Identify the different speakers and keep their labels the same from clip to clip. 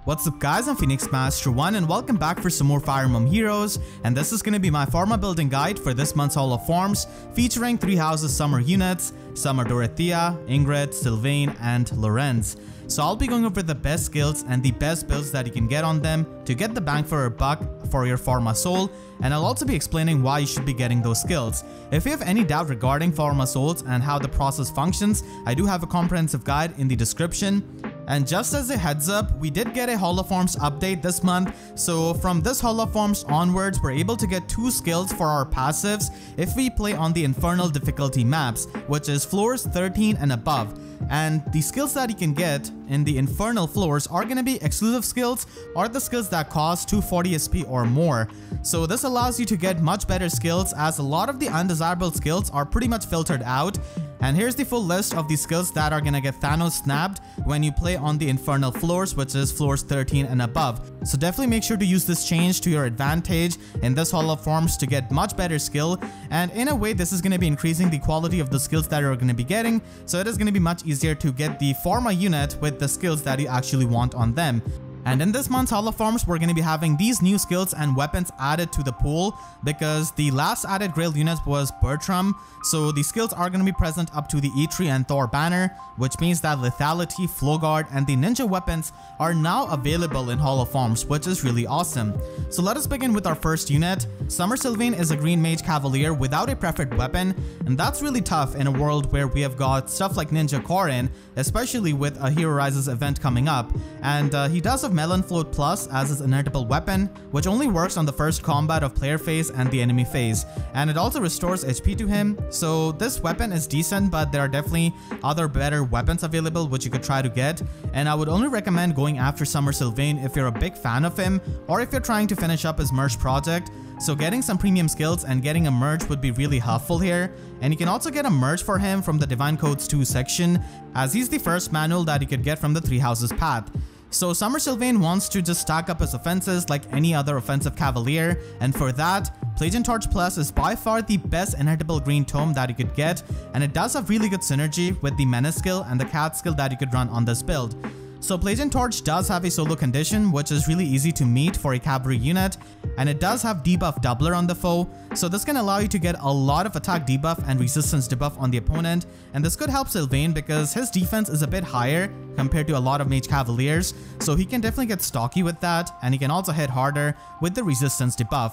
Speaker 1: What's up guys, I'm Phoenix Master 1 and welcome back for some more Fire Emblem Heroes, and this is going to be my Forma building guide for this month's Hall of Forms, featuring 3 houses Summoner Units, Summoner Dorothea, Ingrid, Sylvain, and Lorenz. So I'll be going over the best skills and the best builds that you can get on them to get the bang for your buck for your Forma Soul, and I'll also be explaining why you should be getting those skills. If you have any doubt regarding Forma Souls and how the process functions, I do have a comprehensive guide in the description. And just as a heads up, we did get a Hall of Forms update this month, so from this Hall of Forms onwards, we're able to get 2 skills for our passives if we play on the Infernal difficulty maps, which is floors 13 and above. And the skills that you can get in the Infernal floors are going to be exclusive skills or the skills that cost 240 SP or more. So this allows you to get much better skills, as a lot of the undesirable skills are pretty much filtered out. And here's the full list of the skills that are gonna get Thanos snapped when you play on the Infernal floors, which is floors 13 and above. So definitely make sure to use this change to your advantage in this Hall of Forms to get much better skill, and in a way this is gonna be increasing the quality of the skills that you're gonna be getting, so it is gonna be much easier to get the Forma unit with the skills that you actually want on them. And in this month's Hall of Forms, we're going to be having these new skills and weapons added to the pool, because the last added Grail unit was Bertram, so the skills are going to be present up to the E3 and Thor banner, which means that Lethality, Flow Guard, and the ninja weapons are now available in Hall of Forms, which is really awesome. So let us begin with our first unit. Summer Sylvain is a Green Mage Cavalier without a preferred weapon, and that's really tough in a world where we have got stuff like Ninja Korin, especially with a Hero Rises event coming up, and he does have Melon Float Plus as his inertable weapon, which only works on the first combat of player phase and the enemy phase, and it also restores HP to him. So this weapon is decent, but there are definitely other better weapons available which you could try to get, and I would only recommend going after Summer Sylvain if you're a big fan of him or if you're trying to finish up his merge project. So getting some premium skills and getting a merge would be really helpful here, and you can also get a merge for him from the Divine Codes 2 section, as he's the first manual that you could get from the 3 houses path. So Summer Sylvain wants to just stack up his offenses like any other offensive cavalier, and for that, Plagian Torch Plus is by far the best inheritable green tome that you could get, and it does have really good synergy with the Menace skill and the Cat skill that you could run on this build. So Plagian Torch does have a solo condition, which is really easy to meet for a cavalry unit, and it does have debuff doubler on the foe, so this can allow you to get a lot of attack debuff and resistance debuff on the opponent, and this could help Sylvain because his defense is a bit higher compared to a lot of mage cavaliers, so he can definitely get stocky with that, and he can also hit harder with the resistance debuff.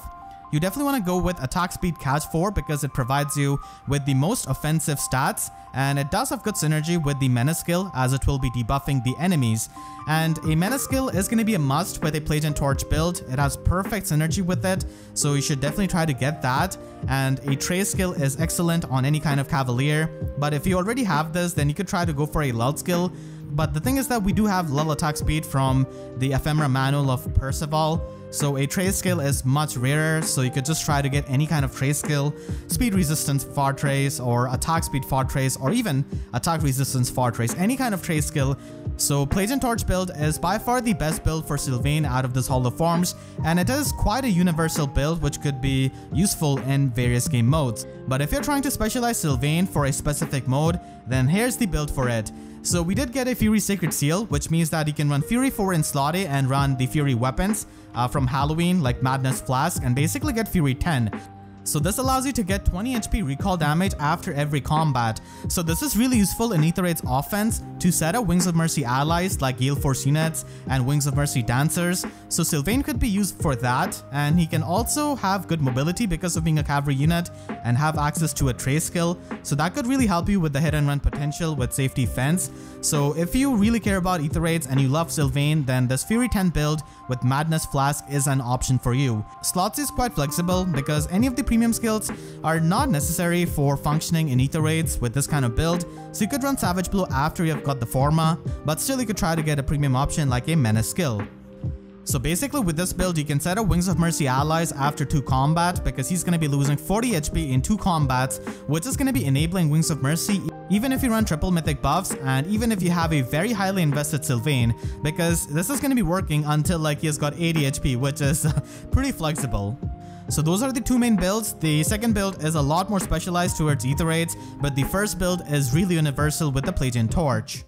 Speaker 1: You definitely want to go with attack speed catch 4 because it provides you with the most offensive stats, and it does have good synergy with the Menace skill as it will be debuffing the enemies. And a Menace skill is going to be a must with a Plagian Torch build. It has perfect synergy with it, so you should definitely try to get that. And a Trace skill is excellent on any kind of cavalier, but if you already have this, then you could try to go for a Lull skill. But the thing is that we do have Lull attack speed from the Ephemera manual of Percival, so a Trace skill is much rarer, so you could just try to get any kind of Trace skill, speed resistance far Trace, or attack speed far Trace, or even attack resistance far Trace, any kind of Trace skill. So Plagian Torch build is by far the best build for Sylvain out of this Hall of Forms, and it is quite a universal build which could be useful in various game modes. But if you're trying to specialize Sylvain for a specific mode, then here's the build for it. So we did get a Fury Sacred Seal, which means that you can run Fury 4 in Slotty and run the Fury weapons from Halloween like Madness Flask and basically get Fury 10. So this allows you to get 20 HP recall damage after every combat. So this is really useful in Aether offense to set up Wings of Mercy allies like Gale Force units and Wings of Mercy dancers. So Sylvain could be used for that, and he can also have good mobility because of being a cavalry unit and have access to a Trace skill. So that could really help you with the hit and run potential with safety fence. So if you really care about Aether and you love Sylvain, then this Fury 10 build with Madness Flask is an option for you. Slots is quite flexible because any of the premium skills are not necessary for functioning in Aether Raids with this kind of build, so you could run Savage Blow after you have got the Forma, but still you could try to get a premium option like a Menace skill. So basically with this build, you can set up Wings of Mercy allies after 2 combat because he's going to be losing 40 HP in 2 combats, which is going to be enabling Wings of Mercy even if you run triple mythic buffs and even if you have a very highly invested Sylvain, because this is going to be working until like he has got 80 HP, which is pretty flexible. So those are the 2 main builds. The second build is a lot more specialized towards Aether Raids, but the first build is really universal with the Plagian Torch.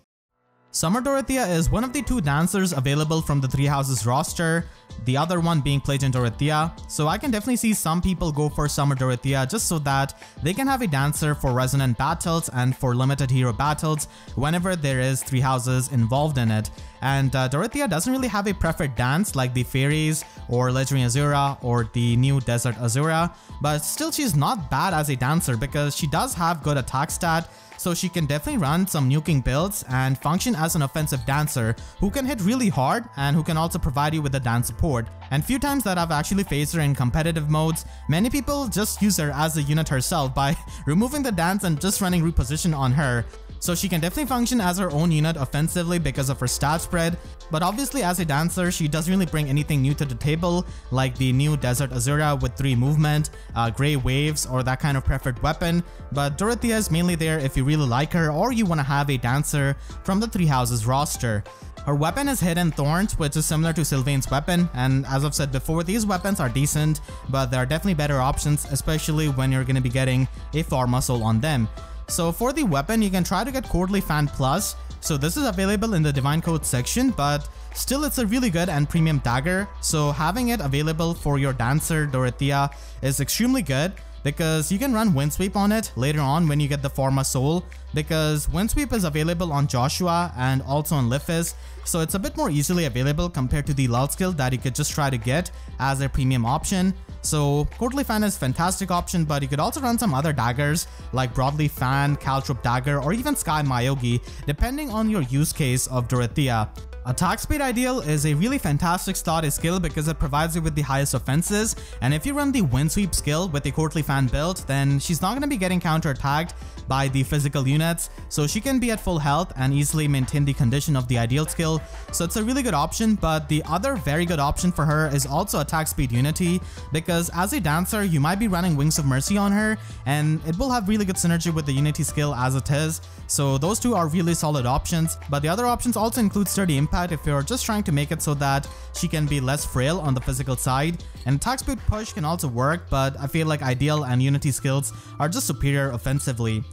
Speaker 1: Summer Dorothea is one of the 2 dancers available from the 3 houses roster, the other one being Plagian Dorothea, so I can definitely see some people go for Summer Dorothea just so that they can have a dancer for resonant battles and for limited hero battles whenever there is 3 houses involved in it. And Dorothea doesn't really have a preferred dance like the Fairies or Legendary Azura or the new Desert Azura, but still she's not bad as a dancer because she does have good attack stat, so she can definitely run some nuking builds and function as an offensive dancer who can hit really hard and who can also provide you with the dance support. And few times that I've actually faced her in competitive modes, many people just use her as a unit herself by removing the dance and just running reposition on her. So she can definitely function as her own unit offensively because of her stat spread, but obviously as a dancer she doesn't really bring anything new to the table like the new Desert Azura with 3 movement, Grey Waves or that kind of preferred weapon, but Dorothea is mainly there if you really like her or you want to have a dancer from the 3 houses roster. Her weapon is Hidden Thorns, which is similar to Sylvain's weapon, and as I've said before, these weapons are decent, but there are definitely better options, especially when you're going to be getting a Forma Soul on them. So for the weapon, you can try to get Quarterly Fan Plus, so this is available in the Divine Code section, but still it's a really good and premium dagger, so having it available for your dancer Dorothea is extremely good because you can run Windsweep on it later on when you get the Forma Soul, because Windsweep is available on Joshua and also on Lifis, so it's a bit more easily available compared to the Lull skill that you could just try to get as a premium option. So Quarterly Fan is a fantastic option, but you could also run some other daggers like Broadly Fan, Caltrop Dagger, or even Sky Mayogi, depending on your use case of Dorothea. Attack Speed Ideal is a really fantastic slotted skill because it provides you with the highest offenses, and if you run the Windsweep skill with the Quarterly Fan build, then she's not going to be getting counter-attacked by the physical units, so she can be at full health and easily maintain the condition of the ideal skill, so it's a really good option. But the other very good option for her is also Attack Speed Unity, because as a dancer you might be running Wings of Mercy on her and it will have really good synergy with the Unity skill as it is, so those 2 are really solid options. But the other options also include Sturdy Impact if you're just trying to make it so that she can be less frail on the physical side, and Attack Speed Push can also work, but I feel like Ideal and Unity skills are just superior offensively.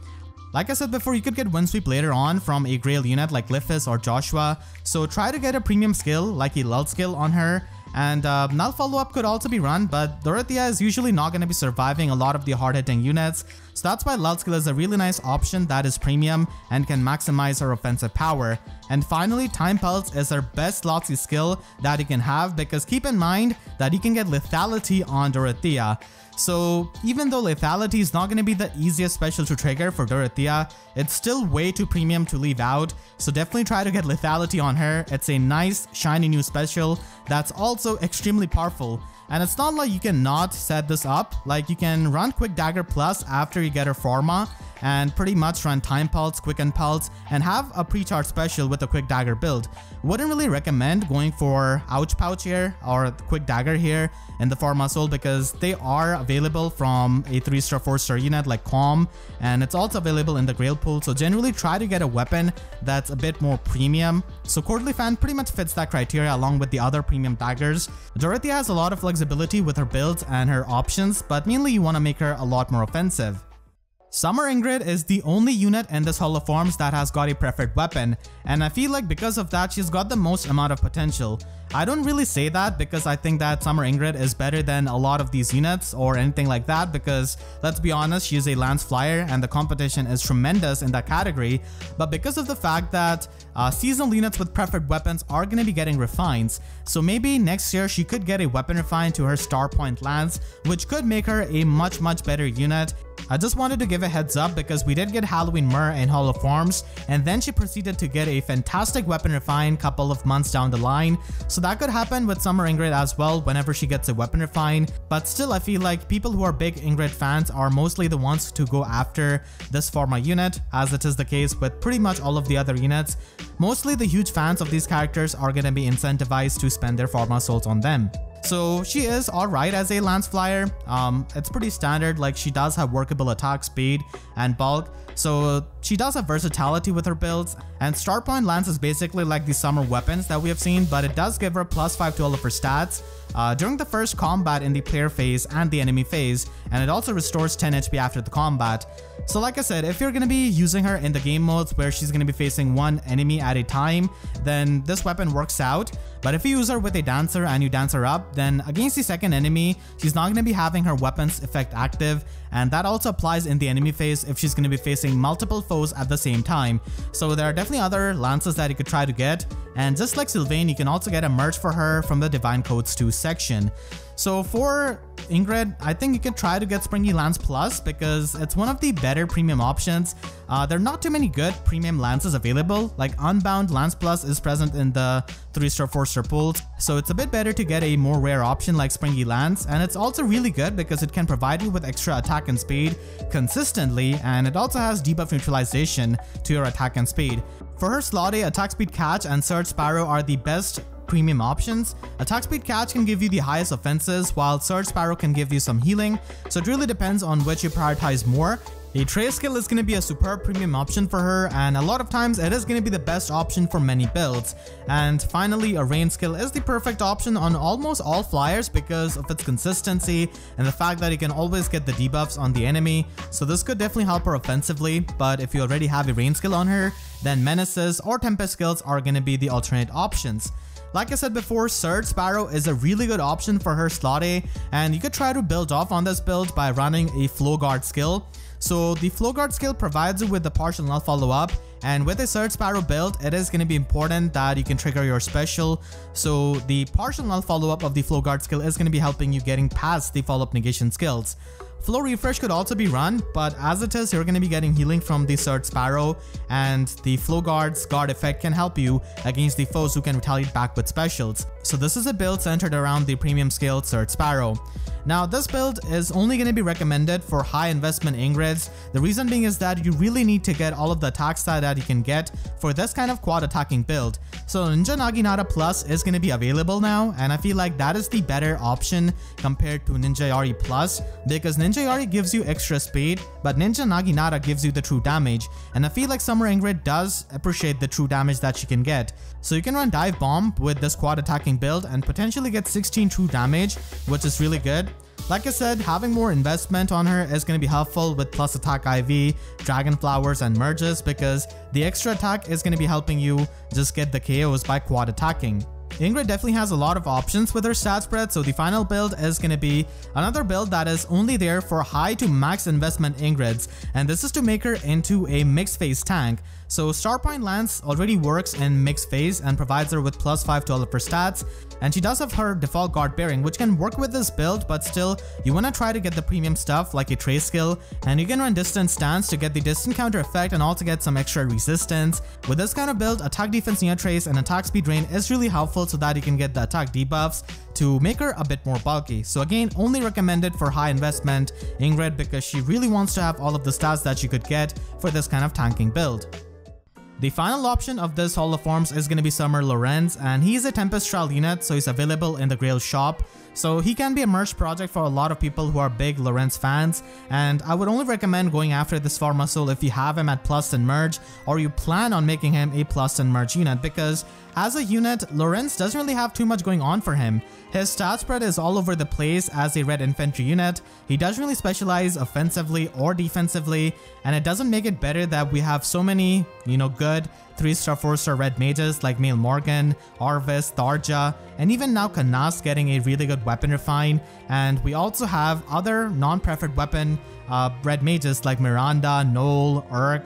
Speaker 1: Like I said before, you could get Windsweep later on from a Grail unit like Lifis or Joshua, so try to get a premium skill like a Lull skill on her. And Null follow-up could also be run, but Dorothea is usually not going to be surviving a lot of the hard-hitting units, so that's why Lull skill is a really nice option that is premium and can maximize her offensive power. And finally, Time Pulse is her best Lotsy skill that you can have, because keep in mind that you can get Lethality on Dorothea. So even though Lethality is not going to be the easiest special to trigger for Dorothea, it's still way too premium to leave out, so definitely try to get Lethality on her. It's a nice shiny new special that's also extremely powerful. And it's not like you cannot set this up, like you can run Quick Dagger Plus after you get her Forma and pretty much run Time Pulse, Quicken Pulse, and have a pre-charge special with a Quick Dagger build. Wouldn't really recommend going for Ouch Pouch here or Quick Dagger here in the Forma Soul because they are available from a 3-star, 4-star unit like Calm, and it's also available in the Grail pool, so generally try to get a weapon that's a bit more premium. So Quarterly Fan pretty much fits that criteria along with the other premium daggers. Dorothea has a lot of flexibility with her builds and her options, but mainly you want to make her a lot more offensive. Summer Ingrid is the only unit in this Hall of Forms that has got a preferred weapon, and I feel like because of that she's got the most amount of potential. I don't really say that because I think that Summer Ingrid is better than a lot of these units or anything like that, because let's be honest, she is a Lance Flyer and the competition is tremendous in that category, but because of the fact that seasonal units with preferred weapons are going to be getting refines, so maybe next year she could get a weapon refine to her Star Point Lance, which could make her a much better unit. I just wanted to give a heads up because we did get Halloween Myrrh in Hall of Forms, and then she proceeded to get a fantastic weapon refine couple of months down the line, so that could happen with Summer Ingrid as well whenever she gets a weapon refine. But still, I feel like people who are big Ingrid fans are mostly the ones to go after this Forma unit, as it is the case with pretty much all of the other units. Mostly the huge fans of these characters are going to be incentivized to spend their Forma Souls on them. So she is alright as a Lance Flyer. It's pretty standard, like she does have workable attack speed and bulk, so she does have versatility with her builds, and Star Point Lance is basically like the summer weapons that we have seen, but it does give her +5 to all of her stats, during the first combat in the player phase and the enemy phase, and it also restores 10 HP after the combat. So like I said, if you're going to be using her in the game modes where she's going to be facing one enemy at a time, then this weapon works out. But if you use her with a dancer and you dance her up, then against the second enemy, she's not going to be having her weapons effect active, and that also applies in the enemy phase if she's going to be facing multiple foes at the same time. So there are definitely other lances that you could try to get, and just like Sylvain, you can also get a merge for her from the Divine Codes 2 section. So for Ingrid, I think you could try to get Springy Lance Plus because it's one of the better premium options. There are not too many good premium lances available, like Unbound Lance Plus is present in the 3-star 4-star pools, so it's a bit better to get a more rare option like Springy Lance, and it's also really good because it can provide you with extra attack and speed consistently, and it also has debuff neutralization to your attack and speed. For her slot A, Attack Speed Catch and Surge Sparrow are the best premium options. Attack Speed Catch can give you the highest offenses, while Surge Sparrow can give you some healing, so it really depends on which you prioritize more. A Trace skill is going to be a superb premium option for her, and a lot of times it is going to be the best option for many builds. And finally, a Rain skill is the perfect option on almost all flyers because of its consistency and the fact that you can always get the debuffs on the enemy, so this could definitely help her offensively. But if you already have a Rain skill on her, then Menaces or Tempest skills are going to be the alternate options. Like I said before, Surge Sparrow is a really good option for her slot A, and you could try to build off on this build by running a Flow Guard skill. So the Flow Guard skill provides you with the partial null follow-up, and with a Surge Sparrow build, it is going to be important that you can trigger your special. So the partial null follow-up of the Flow Guard skill is going to be helping you getting past the follow-up negation skills. Flow Refresh could also be run, but as it is, you're going to be getting healing from the Surge Sparrow, and the Flow Guard's guard effect can help you against the foes who can retaliate back with specials. So this is a build centered around the premium scaled Surge Sparrow. Now this build is only going to be recommended for high investment Ingrids. The reason being is that you really need to get all of the attack stat that you can get for this kind of quad attacking build. So Ninja Naginata Plus is going to be available now, and I feel like that is the better option compared to Ninja Yari Plus, because Ninja Yari gives you extra speed, but Ninja Naginata gives you the true damage, and I feel like Summer Ingrid does appreciate the true damage that she can get. So you can run Dive Bomb with this quad attacking build and potentially get 16 true damage, which is really good. Like I said, having more investment on her is going to be helpful with plus attack IV, Dragon Flowers and merges, because the extra attack is going to be helping you just get the KOs by quad attacking. Ingrid definitely has a lot of options with her stat spread, so the final build is going to be another build that is only there for high to max investment Ingrids, and this is to make her into a mixed phase tank. So Starpoint Lance already works in mixed phase and provides her with +5 to all of her stats, and she does have her default guard bearing, which can work with this build, but still you want to try to get the premium stuff like a Trace skill, and you can run Distant Stance to get the distant counter effect and also get some extra resistance. With this kind of build, attack defense near Trace and attack speed drain is really helpful so that you can get the attack debuffs to make her a bit more bulky. So again, only recommended for high investment Ingrid because she really wants to have all of the stats that she could get for this kind of tanking build. The final option of this Hall of Forms is going to be Summer Lorenz, and he's a Tempest Trial unit, so he's available in the Grail shop. So he can be a merge project for a lot of people who are big Lorenz fans, and I would only recommend going after this Forma Soul if you have him at plus and merge, or you plan on making him a plus and merge unit, because as a unit, Lorenz doesn't really have too much going on for him. His stat spread is all over the place as a red infantry unit. He doesn't really specialize offensively or defensively, and it doesn't make it better that we have so many, good 3-star, 4-star red mages like Mail Morgan, Arvis, Tharja, and even now Kanas getting a really good weapon refine. And we also have other non-preferred weapon red mages like Miranda, Noel, Urk,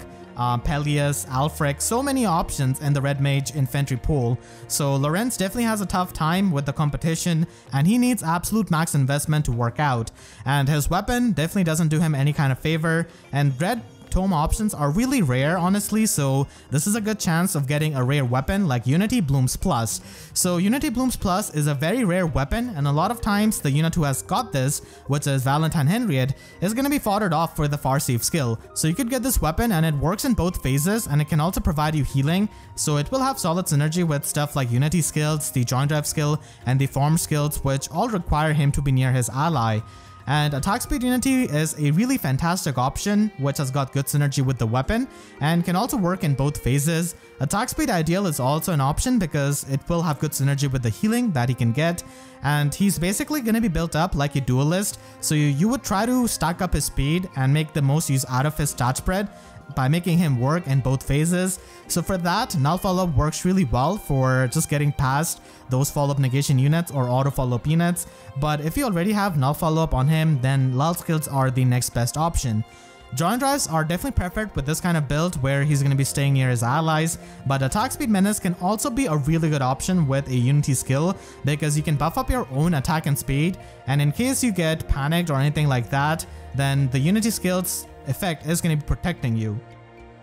Speaker 1: Peleus, Alfric, so many options in the red mage infantry pool. So Lorenz definitely has a tough time with the competition, and he needs absolute max investment to work out. And his weapon definitely doesn't do him any kind of favor, and red tome options are really rare, honestly, so this is a good chance of getting a rare weapon like Unity Blooms Plus. So Unity Blooms Plus is a very rare weapon, and a lot of times the unit who has got this, which is Valentine Henriette, is going to be foddered off for the Far Safe skill. So you could get this weapon and it works in both phases, and it can also provide you healing, so it will have solid synergy with stuff like Unity skills, the Joint Drive skill, and the Form skills, which all require him to be near his ally. And attack speed unity is a really fantastic option which has got good synergy with the weapon and can also work in both phases. Attack speed ideal is also an option because it will have good synergy with the healing that he can get, and he's basically going to be built up like a duelist, so you would try to stack up his speed and make the most use out of his stat spread by making him work in both phases. So for that, null follow-up works really well for just getting past those follow-up negation units or auto follow-up units, but if you already have null follow-up on him, then lull skills are the next best option. Joint drives are definitely perfect with this kind of build where he's going to be staying near his allies, but attack speed menace can also be a really good option with a unity skill because you can buff up your own attack and speed, and in case you get panicked or anything like that, then the unity skills effect is going to be protecting you.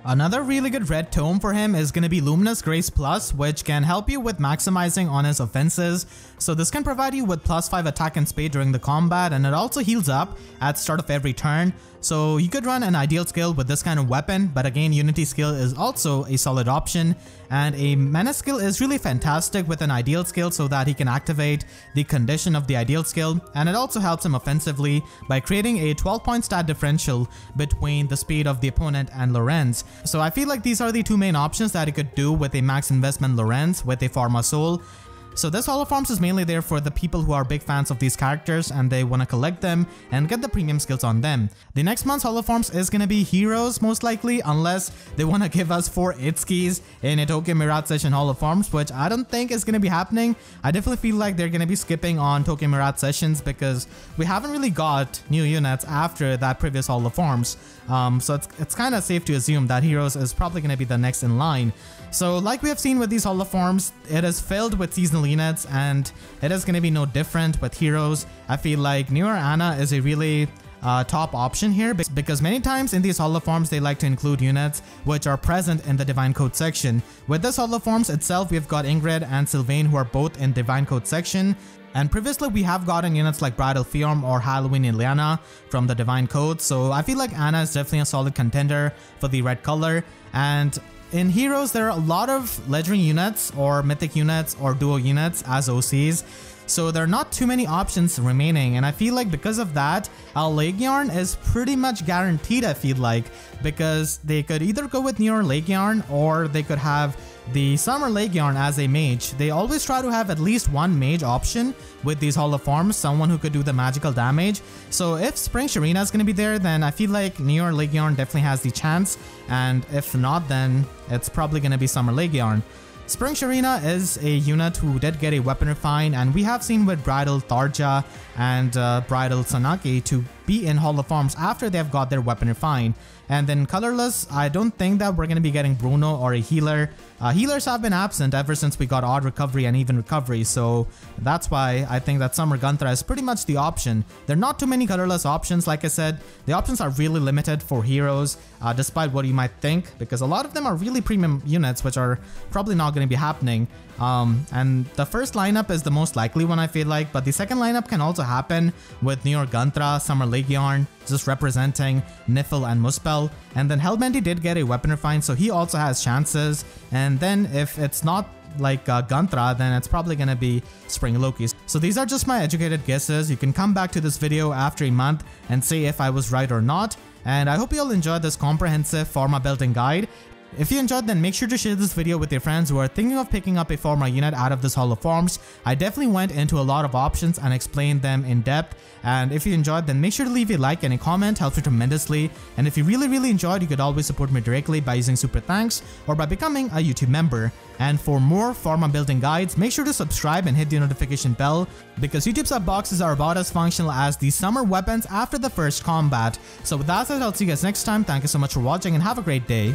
Speaker 1: Another really good red tome for him is going to be Luminous Grace Plus, which can help you with maximizing on his offenses. So this can provide you with +5 attack and speed during the combat, and it also heals up at start of every turn. So you could run an ideal skill with this kind of weapon, but again, unity skill is also a solid option, and a menace skill is really fantastic with an ideal skill so that he can activate the condition of the ideal skill, and it also helps him offensively by creating a 12-point stat differential between the speed of the opponent and Lorenz. So I feel like these are the two main options that you could do with a max investment Lorenz with a Forma Soul. So this holoforms is mainly there for the people who are big fans of these characters and they want to collect them and get the premium skills on them. The next month's holoforms is going to be heroes most likely, unless they want to give us 4 Itskis in a Tokyo Mirage Session holoforms, which I don't think is going to be happening. I definitely feel like they're going to be skipping on Tokyo Mirage Sessions because we haven't really got new units after that previous holoforms. So it's kind of safe to assume that heroes is probably going to be the next in line. So like we have seen with these holoforms, it is filled with seasonal units and it is going to be no different with heroes. I feel like newer Anna is a really top option here because many times in these holoforms they like to include units which are present in the Divine Code section. With this holoforms itself, we've got Ingrid and Sylvain who are both in Divine Code section. And previously we have gotten units like Bridal Fiorm or Halloween Ileana from the Divine Code, so I feel like Anna is definitely a solid contender for the red color. And in heroes, there are a lot of legendary units or mythic units or duo units as OCs, so there are not too many options remaining, and I feel like because of that, Legion is pretty much guaranteed, I feel like, because they could either go with Newer Legion or they could have the Summer Legion as a mage. They always try to have at least one mage option with these holoforms, someone who could do the magical damage. So if Spring Sharina is going to be there, then I feel like Newer Legion definitely has the chance, and if not, then it's probably going to be Summer Legion. Spring Sharina is a unit who did get a weapon refine, and we have seen with Bridal Tharja and Bridal Sanaki to be in holoforms after they've got their weapon refine. And then colorless, I don't think that we're going to be getting Bruno or a healer. Healers have been absent ever since we got odd recovery and even recovery, so that's why I think that Summer Guntra is pretty much the option. There are not too many colorless options, like I said. The options are really limited for heroes, despite what you might think, because a lot of them are really premium units, which are probably not going to be happening. And the first lineup is the most likely one, I feel like, but the second lineup can also happen with New York Guntra, Summer Legion, just representing Nifl and Muspel. And then Hellbendy did get a weapon refine, so he also has chances. And then if it's not like Guntra, then it's probably gonna be Spring Loki. So these are just my educated guesses. You can come back to this video after a month and say if I was right or not. And I hope you all enjoyed this comprehensive Forma building guide. If you enjoyed, then make sure to share this video with your friends who are thinking of picking up a Forma unit out of this holoforms. I definitely went into a lot of options and explained them in depth. And if you enjoyed, then make sure to leave a like and a comment, helps me tremendously. And if you really enjoyed, you could always support me directly by using super thanks or by becoming a YouTube member. And for more Forma building guides, make sure to subscribe and hit the notification bell, because YouTube sub boxes are about as functional as the summer weapons after the first combat. So with that said, I'll see you guys next time. Thank you so much for watching and have a great day.